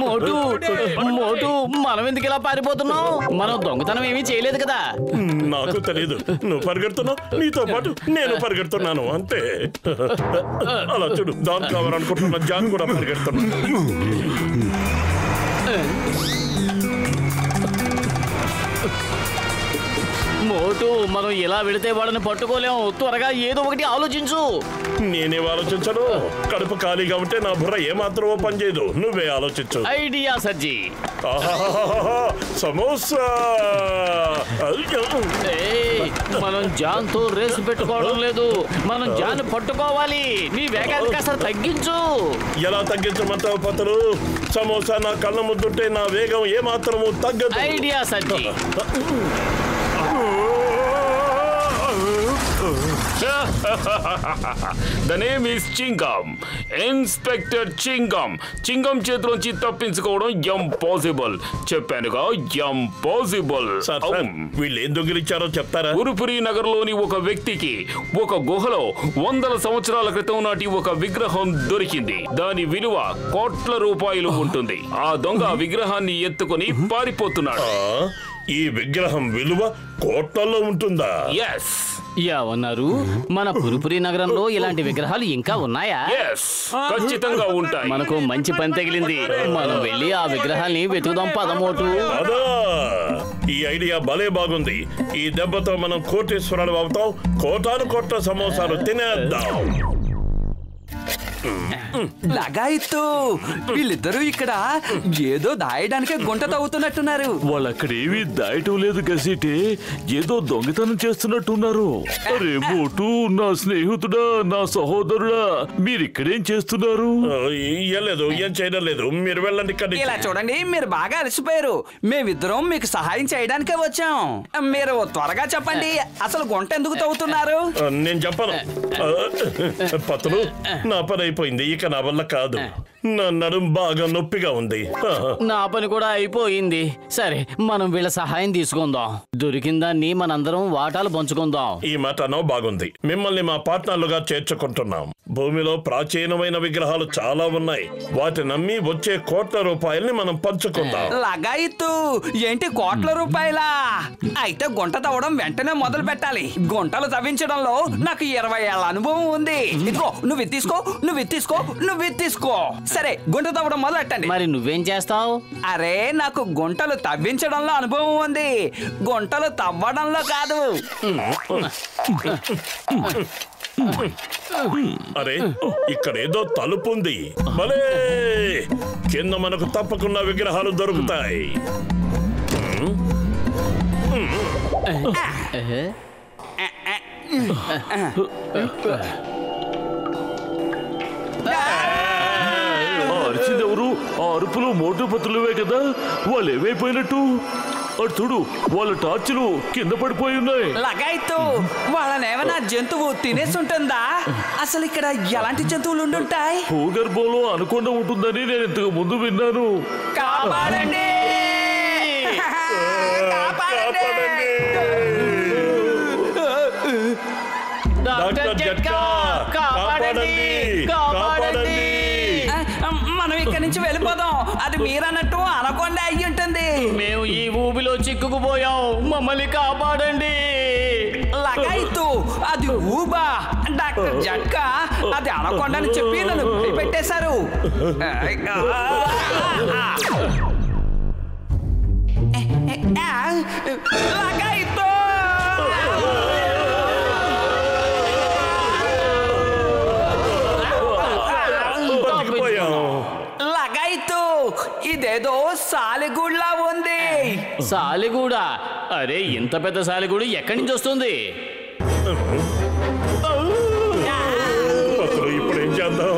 మోటు మోటు మనం ఎందుకు ఇలా పారిపోతున్నాం? మనం దొంగతనం ఏమీ చేయలేదు కదా. నాకు తెలియదు. నువ్వు పరిగెడుతున్నావు, నీతో పాటు నేను పరిగెడుతున్నాను అంతే. అలా చూడు, దాని కావాలనుకుంటున్నా జాన్ కూడా పరిగెడుతున్నాను. మోటు మనం ఇలా వెళితే వాళ్ళని పట్టుకోలేము. త్వరగా ఏదో ఒకటి ఆలోచించు. నేనేం ఆలోచించను. కడుపు ఖాళీగా ఉంటే నా బుర్ర ఏమాత్రమో పనిచేయదు. నువ్వే ఆలోచించు. ఐడియా సజ్జీ. సమోసా. మనం జాన్ తో రేసు పెట్టుకోవడం లేదు. మనం జాన్ పట్టుకోవాలి. నీ వేగాన్ని కాస్త తగ్గించు. ఎలా తగ్గించమంటావు పతలు? సమోసా నా కళ్ళ ముద్దుంటే నా వేగం ఏమాత్రము తగ్గదు. ఐడియా సజ్జీ. The name is Chingam. Inspector Chingam. Chingam చేతిలోంచి తప్పించుకోవడం ఇంపాసిబుల్. చెప్పానుగా, ఇంపాసిబుల్. వీళ్ళు ఏం దొంగిలించారో చెప్తారా? ఉరుపురి నగర్లోని ఒక వ్యక్తికి ఒక గుహలో 100 సంవత్సరాల క్రితం నాటి ఒక విగ్రహం దొరికింది. దాని విలువ కోట్ల రూపాయలు ఉంటుంది. ఆ దొంగ విగ్రహాన్ని ఎత్తుకుని పారిపోతున్నాడు. ఈ విగ్రహం విలువ కోట్లలో ఉంటుందా? ఎస్. ఏమన్నారు? మన పురుపురి నగరంలో ఇలాంటి విగ్రహాలు ఇంకా ఉన్నాయా? ఖచ్చితంగా ఉంటాయి. మనకు మంచి పని తగిలింది. మనం వెళ్ళి ఆ విగ్రహాన్ని వెతుకుదాం. పదమోటు. ఈ ఐడియా భలే బాగుంది. ఈ దెబ్బతో మనం కోటేశ్వరాలు అవుతాం. కోటాను కోట్ల సమోసాలు తినేద్దాం. లగాయిత్తు, వీళ్ళిద్దరూ ఇక్కడ ఏదో దాయడానికే గుంట తవ్వుతున్నట్టున్నారు. వాళ్ళక్కడేమీ దాయటం లేదు గసిటే, ఏదో దొంగతనం చేస్తున్నట్టున్నారు. అరే మోటు, నా స్నేహితుడా, నా సహోదరుడా, మీరిక్కడేం చేస్తున్నారు? ఏం చేయడం లేదు. మీరు వెళ్ళండి. ఇలా చూడండి, మీరు బాగా అలసిపోయారు. మేమిద్దరం మీకు సహాయం చేయడానికే వచ్చాం. మీరు త్వరగా చెప్పండి, అసలు గుంట ఎందుకు తవ్వుతున్నారు? నేను చెప్పను. పతులు, నా పని అయిపోయింది. ఇక నా వల్ల కాదు. నా నడుం బాగా నొప్పిగా ఉంది. నా పని కూడా అయిపోయింది. సరే, మనం వీళ్ళ సహాయం తీసుకుందాం. దొరికిన దాన్ని మనందరం వాటాలు పంచుకుందాం. ఈ మాటనో బాగుంది. మిమ్మల్ని మా పార్ట్నర్లుగా చేర్చుకుంటున్నాం. భూమిలో ప్రాచీనమైన విగ్రహాలు చాలా ఉన్నాయి. వాటి నమ్మి వచ్చే కోట్ల రూపాయల్ని మనం పంచుకుందాం. లగాయిత్తు, ఏంటి కోట్ల రూపాయలా? అయితే గుంట తవ్వడం వెంటనే మొదలు పెట్టాలి. గుంటలు తవ్వించడంలో నాకు 20 ఏళ్ల అనుభవం ఉంది. ఇదిగో, నువ్వు తీసుకో, నువ్వు తీసుకో, నువ్వు తీసుకో. సరే, గుంట తవ్వడం మొదలెట్టండి. మరి నువ్వేం చేస్తావు? అరే, నాకు గుంటలు తవ్వించడంలో అనుభవం ఉంది, గుంటలు తవ్వడంలో కాదు. అరే, ఇక్కడేదో తలుపు ఉంది. భలే, కింద మనకు తప్పకుండా విగ్రహాలు దొరుకుతాయి. అరిచిందెవరు? ఆ అరుపులు మోటు పత్రులవే కదా. వాళ్ళు ఏమైపోయినట్టు? అటు చూడు, వాళ్ళ టార్చులు కింద పడిపోయి ఉన్నాయి. లగాయిత్తు, వాళ్ళని ఏమైనా జంతువు తినేస్తుంటుందా? అసలు ఇక్కడ ఎలాంటి జంతువులు ఉండుంటాయి? భూగర్భంలో అనకొండ ఉంటుందని నేను ఇంతకు ముందు విన్నాను. కాపాడండి! మనం ఇక్కడి నుంచి వెళ్ళిపోదాం. అది మీరన్నట్టు అనకొండ అయ్యి ఉంటుంది. మేము ఈ ఊబిలో చిక్కుకుపోయాం. మమ్మల్ని కాపాడండి. లగాయిత్తు, అది ఊబా. డాక్టర్ జట్కా అది అనకొండని చెప్పి నన్ను భయపెట్టేశారు. లగాయిత్తు, లగాయిత్తు, ఇదేదో సాలిగూడ్లా ఉంది. సాలిగూడా? అరే, ఇంత పెద్ద సాలిగూడు ఎక్కడి నుంచి వస్తుంది? ఇప్పుడేం చేద్దాం?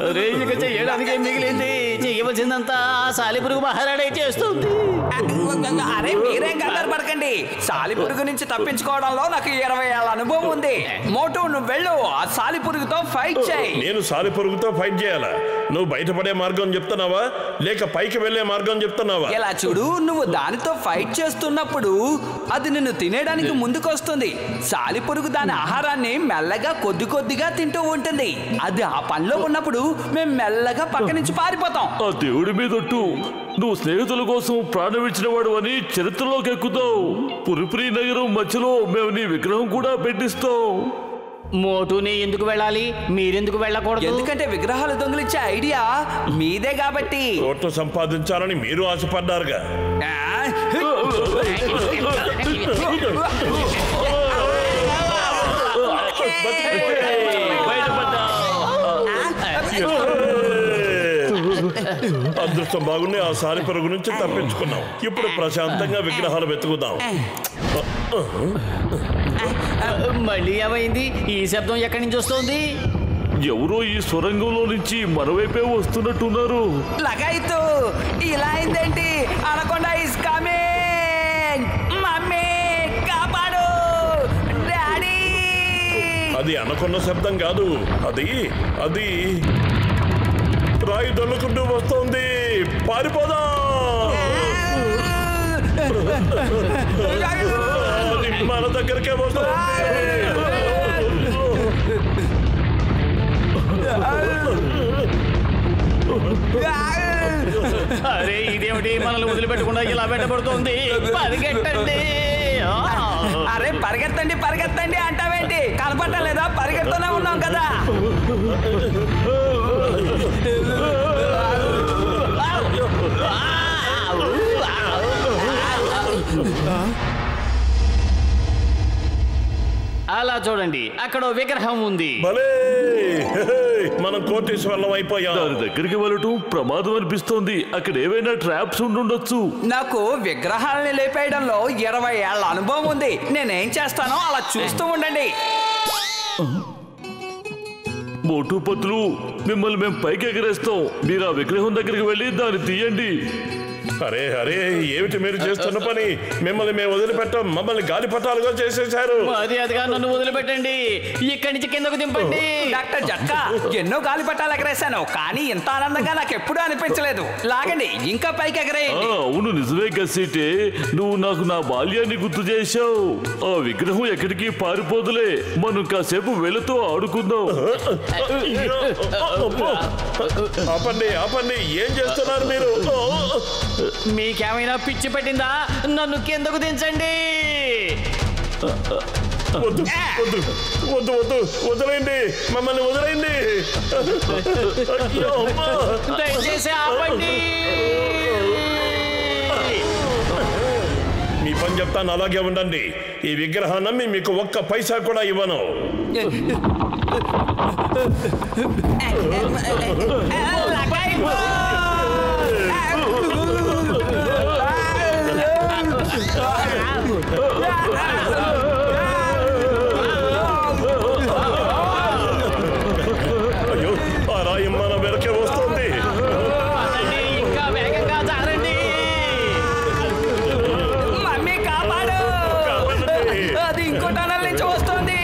అరే, ఇక చేయడానికి ఏం మిగిలింది? చేయవలసిందంతా సాలిపురుగు మహారాడే చేస్తుంది. అరే, మీరేం కంగారు పడకండి. సాలిపురుగు నుంచి తప్పించుకోవడంలో నాకు 20 ఏళ్ల అనుభవం ఉంది. మోటు, నువ్వు వెళ్ళు, ఆ సాలిపురుగుతో ఫైట్ చేయి. నేను సాలిపురుగుతో ఫైట్ చేయాలా? నువ్వు బయటపడే మార్గం చెప్తున్నావా లేక పైకి వెళ్లే మార్గం చెప్తున్నావా? ఇలా చూడు, నువ్వు దానితో ఫైట్ చేస్తున్నప్పుడు అది నిన్ను తినేయడానికి ముందుకొస్తుంది. సాలిపురుగు దాని ఆహారాన్ని మెల్లగా కొద్ది కొద్దిగా తింటూ ఉంటుంది. అది ఆ పనిలో ఉన్నప్పుడు మేము మెల్లగా పక్క నుంచి పారిపోతాం. ఆ దేవుడి మీదొట్టు, నువ్వు స్నేహితుల కోసం ప్రాణం ఇచ్చిన వాడు అని చరిత్రలోకి ఎక్కుతావు. పురిపురి నగరం మధ్యలో మేము నీ విగ్రహం కూడా పెట్టిస్తాం. మోటుని ఎందుకు వెళ్ళాలి, మీరెందుకు వెళ్ళకూడదు? ఎందుకంటే విగ్రహాలు దొంగిలించే ఐడియా మీదే కాబట్టి. కోట్లు సంపాదించాలని మీరు ఆశపడ్డారుగా. అదృష్టం బాగుండి ఆ సాలిపురుగు నుంచి తప్పించుకున్నాం. ఇప్పుడు ప్రశాంతంగా విగ్రహాలు వెతుకుదాం. మళ్ళీ ఏమైంది? ఈ శబ్దం ఎక్కడి నుంచి వస్తుంది? ఎవరో ఈ సొరంగంలో నుంచి మనవైపే వస్తున్నట్టున్నారు. లగాయితు ఇలా అయిందేంటి? Anaconda is coming. మమ్మీ కాపాడు, డాడీ. అది అనుకున్న శబ్దం కాదు, అది అది రాయి దొల్లుకుంటూ వస్తోంది. పారిపోదా. మన దగ్గరికే వస్తుంది. అరే ఇదేమిటి, మనల్ని వదిలిపెట్టకుండా ఇలా పెట్టబడుతోంది? పరిగెట్టండి. అరే పరిగెత్తండి పరిగెత్తండి అంటావేంటి? కనపట్టలేదా? పరిగెత్తూనే ఉన్నాం కదా. అలా చూడండి, అక్కడ విగ్రహం ఉంది. భలే, మనం కోటేశ్వరం అయిపోయాం. దాని దగ్గరికి వెళ్ళటం ప్రమాదం అనిపిస్తోంది. అక్కడ ఏవైనా ట్రాప్స్ ఉండుండొచ్చు. నాకు విగ్రహాలని లేపేయడంలో 20 ఏళ్ల అనుభవం ఉంది. నేనేం చేస్తానో అలా చూస్తూ ఉండండి. మోటు పత్తులు, మిమ్మల్ని మేము పైకి ఎగరేస్తాం. మీరు ఆ విగ్రహం దగ్గరికి వెళ్ళి దాన్ని తీయండి. అరే అరే, ఏమిటి మీరు చేస్తున్న పని? మిమ్మల్ని మేము వదిలిపెట్టాం. మమ్మల్ని గాలిపటాలుగా చేసేశారు. మర్యాదగా నన్ను వదిలిపెట్టండి. ఇక్కడి నుంచి కిందకు దింపండి. డాక్టర్ జట్కా, ఎన్నో గాలిపటాలు ఎగరేశాను, కానీ ఇంత ఆనందంగా నాకు ఎప్పుడూ అనిపించలేదు. లాగండి, ఇంకా పైకి ఎగరేయండి. అవును, నిజమే కసిటే. నువ్వు నాకు నా బాల్యాన్ని గుర్తు చేశావు. ఆ విగ్రహం ఎక్కడికి పారిపోదులే. మనం కాసేపు వెళుతూ ఆడుకుందాం. ఆపండి ఆపండి, ఏం చేస్తున్నారు మీరు? మీకేమైనా పిచ్చి పెట్టిందా? నన్ను కిందకు దించండి. వద్దు వద్దు వద్దు వద్దు, వదిలేయండి, మమ్మల్ని వదిలేయండి. అయ్యో, అమ్మా. దయచేసి ఆపండి. మీ పని చెప్తాను, అలాగే ఉండండి. ఈ విగ్రహాన్ని మీకు ఒక్క పైసా కూడా ఇవ్వను. అయ్యో, ఆ రాయి మన వెనకే వస్తుంది. ఇంకా వేగంగా జారండి. మమ్మీ కాపాడు. అది ఇంకో టనల్ నుంచి వస్తుంది.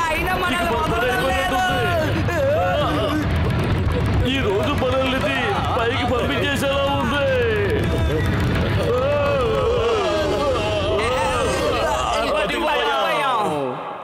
అయినా మనల్ని వదలడం లేదు. ఈ రోజు మనల్ని పైకి పంపించేసేలా ఉంది.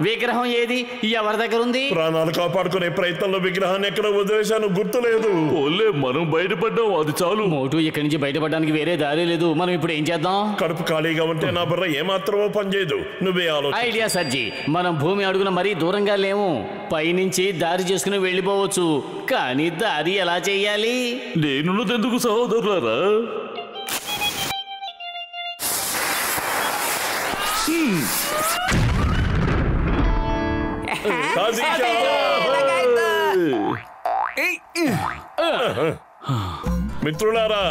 విగ్రహం ఏది? ఎవరి దగ్గర ఉంది? ప్రాణాలు కాపాడుకునే ప్రయత్నంలో విగ్రహాన్ని ఎక్కడ వదిలేశాను గుర్తులేదు. ఓలే, మనం బయటపడ్డాం, అది చాలు. మోటు, ఇక్కడి నుంచి బయటపడడానికి వేరే దారి లేదు. మనం ఇప్పుడు ఏం చేద్దాం? కడుపు ఖాళీగా ఉంటే నా బుర్ర ఏమాత్రమో పనిచేయదు. నువ్వే ఆలోచన. ఐడియా సర్జీ. మనం భూమి అడుగున మరీ దూరంగా లేము. పైనుంచి దారి చేసుకుని వెళ్ళిపోవచ్చు, కానీ దారి ఎలా చెయ్యాలి? నేనున్నదెందుకు సహోదరులారా? మిత్రులారా,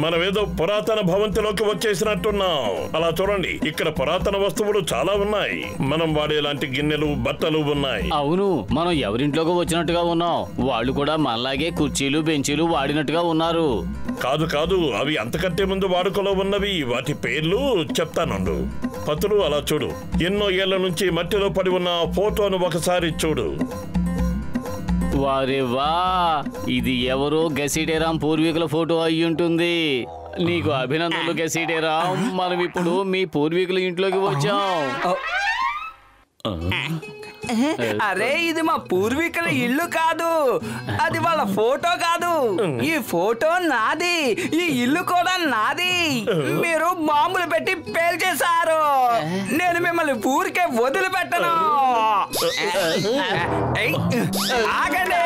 మనమేదో పురాతన భవంతిలోకి వచ్చేసినట్టున్నాం. అలా చూడండి, ఇక్కడ పురాతన వస్తువులు చాలా ఉన్నాయి. మనం వాడేలాంటి గిన్నెలు, బట్టలు ఉన్నాయి. అవును, మనం ఎవరింట్లోకి వచ్చినట్టుగా ఉన్నాం. వాళ్ళు కూడా మనలాగే కుర్చీలు, బెంచీలు వాడినట్టుగా ఉన్నారు. కాదు కాదు, అవి అంతకంటే ముందు వాడుకలో ఉన్నవి. వాటి పేర్లు చెప్తానుండు. పతులు, అలా చూడు. ఎన్నో ఏళ్ల నుంచి మట్టిలో పడి ఉన్న ఫోటోను ఒకసారి చూడు. వారే వా, ఇది ఎవరో గసిడేరాం పూర్వీకుల ఫోటో అయి ఉంటుంది. నీకు అభినందనలు గసిడేరాం. మనం ఇప్పుడు మీ పూర్వీకుల ఇంట్లోకి వచ్చాం. అరే ఇది మా పూర్వీకుల ఇల్లు కాదు, అది వాళ్ళ ఫోటో కాదు. ఈ ఫోటో నాది, ఈ ఇల్లు కూడా నాది. మీరు బాంబులు పెట్టి పేల్చేశారు. నేను మిమ్మల్ని ఊరికే వదిలిపెట్టను. ఆగండి.